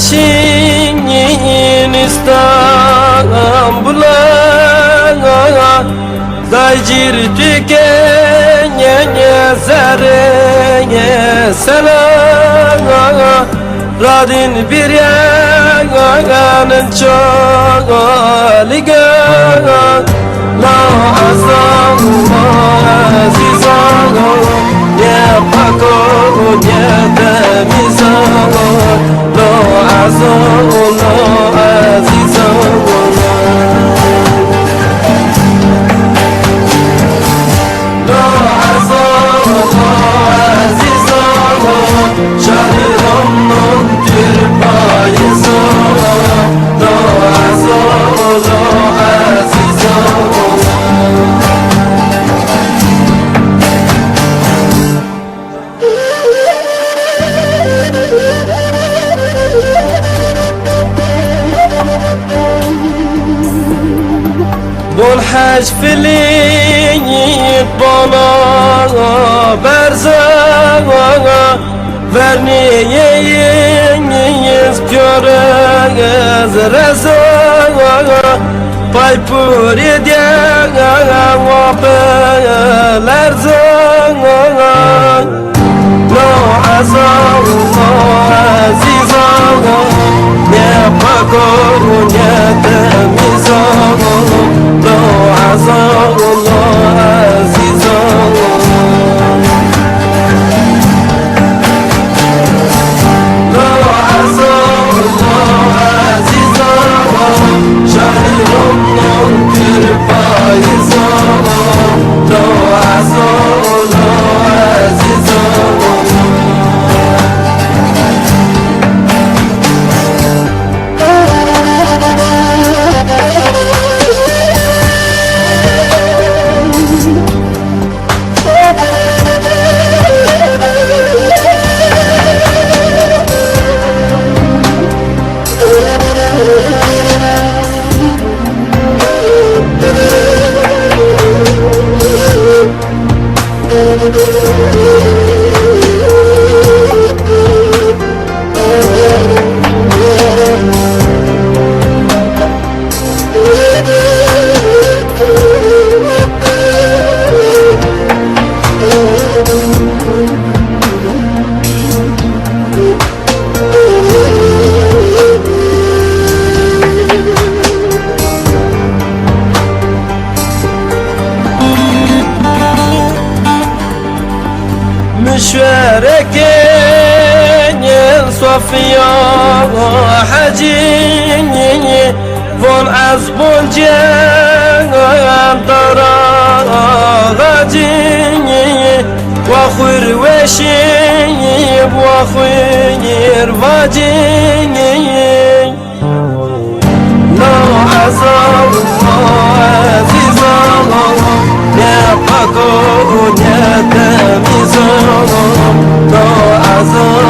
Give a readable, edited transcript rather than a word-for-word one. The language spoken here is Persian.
Şinin İstanbul'a Daycir tükenye zereye selam Radin bir yanın çoliga La azam azizan Ne pako ne temizan La azam azizan La azam azizan Şahidamın tirpayızan La azam azizan والحاج في اللي بالا برزا ورني يسبيورا زرزا پای پوری دیگا وابلرزا لا عزا عزیزا نه پاکر نه تمیزا لا عزا عزیزا لا عزا عزیزا شهرم ننکر پایزا لا عزا عزیزا مشوارك يا صفيا حجيني فون عزبون جان ترى غجيني وخير وشيب وخير فاجيني لا عزام عزيزا يا باكو يا تميزا لا عزام